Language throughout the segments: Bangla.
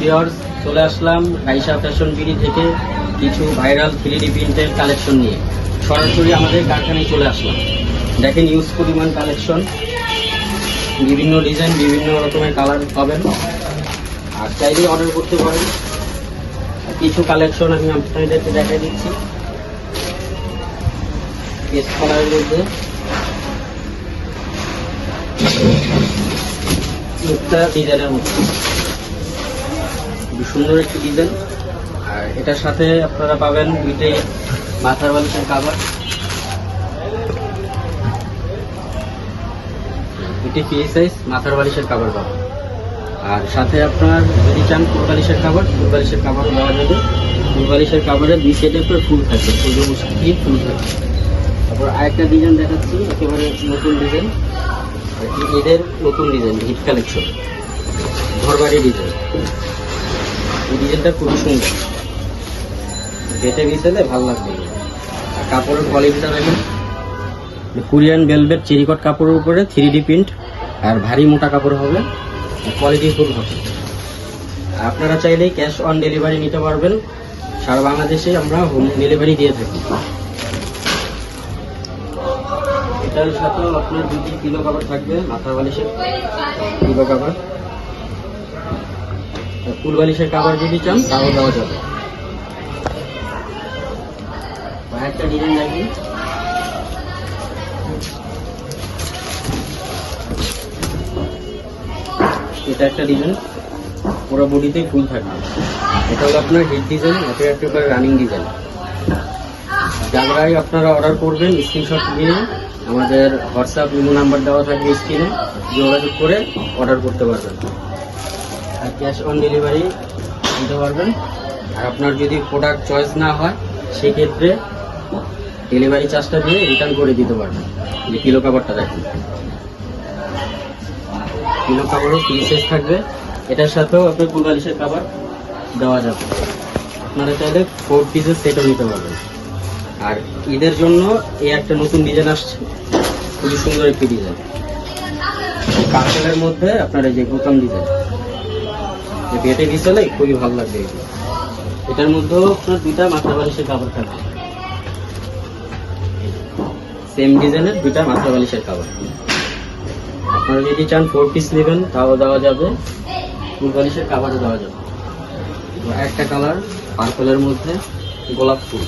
ভিউয়ার্স, চলে আসলাম রাইসা ফ্যাশন বিডি থেকে কিছু ভাইরাল 3D প্রিন্টের কালেকশন নিয়ে। সরাসরি আমাদের কারখানায় চলে আসলাম। দেখেন ইউজ পরিমাণ কালেকশন, বিভিন্ন ডিজাইন, বিভিন্ন রকমের কালার পাবেন। আর চাইলে অর্ডার করতে পারেন। কিছু কালেকশন আমি আপনাদেরকে দেখাই দিচ্ছি। পেস্ট কালারের মধ্যে একটা ডিজাইনের মধ্যে খুব সুন্দর একটি ডিজাইন। আর এটার সাথে আপনারা পাবেন দুইটাই মাথার বালিশের কাভার, দুটি ফ্রি সাইজ মাথার বালিশের কাভার পাবেন। আর সাথে আপনার যদি চান ফুল বালিশের কাভার, ফুল বালিশের কাভারও দেওয়া যাবে। ফুল বালিশের কাভারের দুই সাইডে আপনার ফুল থাকে, সূর্যমুখী দিয়ে ফুল থাকে। তারপর আরেকটা ডিজাইন দেখাচ্ছি, একেবারে নতুন ডিজাইন। এদের নতুন ডিজাইন, হিট কালেকশন, ঘরবাড়ি ডিজাইন। এই ডিজাইনটা খুবই সুন্দর, বেটে বিছালে ভালো লাগবে। আর কাপড়ের কোয়ালিটিটা দেখেন, কোরিয়ান ভেলভেট চেরিকট কাপড়ের উপরে 3D প্রিন্ট, আর ভারী মোটা কাপড় হবে, কোয়ালিটি ফুল হবে। আপনারা চাইলেই ক্যাশ অন ডেলিভারি নিতে পারবেন। সারা বাংলাদেশে আমরা হোম ডেলিভারি দিয়ে থাকি। এটার সাথেও আপনার দুটি পিলো কভার থাকবে, মাথার বালিশের পিলো কভার। ফুল বালিশের কভার যদি চান তাও দেওয়া যাবে। একটা ডিজাইন দেখি, এটা একটা ডিজাইন, পুরো বডিতেই ফুল থাকবে। এটা হলো আপনার হিট ডিজাইন, এটা একটা রানিং ডিজাইন। যারাই আপনারা অর্ডার করবেন স্ক্রিনশট দিয়ে আমাদের হোয়াটসঅ্যাপ ইমো নাম্বার দেওয়া থাকবে স্ক্রিনে, যোগাযোগ করে অর্ডার করতে পারবেন। আর ক্যাশ অন ডেলিভারি নিতে পারবেন। আর আপনার যদি প্রোডাক্ট চয়েস না হয় সেক্ষেত্রে ডেলিভারি চার্জটা দিয়ে রিটার্ন করে দিতে পারবেন। যে পিলো কাভারটা দেখেন, পিলো কাভারও ফ্রি সাইজ থাকবে। এটার সাথেও আপনার ফুল বালিশের কাভার দেওয়া যাবে। আপনারা চাইলে 4 পিসের সেটও নিতে পারবেন। আর ঈদের জন্য এই একটা নতুন ডিজাইন আসছে, খুবই সুন্দর একটি ডিজাইন। কাপড়ের মধ্যে আপনার এই যে বোতাম ডিজাইন, বেটে বিছালে খুবই ভালো লাগবে। এটার মধ্যেও আপনার দুইটা মাথার বালিশের কাভার থাকবে, সেম ডিজাইনের দুইটা মাথার বালিশের কাভার। আপনারা যদি চান 4 পিস নেবেন তাও দেওয়া যাবে, ফুল বালিশের কাভারও দেওয়া যাবে। একটা কালার পার্পলের মধ্যে গোলাপ ফুল,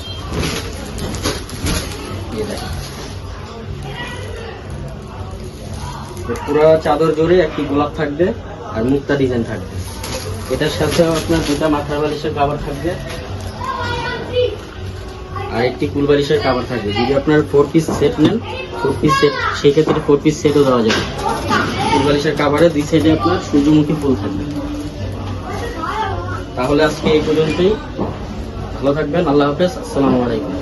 পুরো চাদর জুড়ে একটি গোলাপ থাকবে আর মুক্তা ডিজাইন থাকবে। এটার সাথে আপনার দুটা মাথার বালিশের কাভার থাকবে আর একটি কুল বালিশের কাভার থাকবে। যদি আপনার 4 পিস সেট নেন, 4 পিস সেট, সেই ক্ষেত্রে 4 পিস সেটও দেওয়া যাবে। কুল বালিশের কাভারে দুই সাইডে আপনার সূর্যমুখী ফুল থাকবে। তাহলে আজকে এই পর্যন্তই। ভালো থাকবেন, আল্লাহ হাফেজ, আসসালামু আলাইকুম।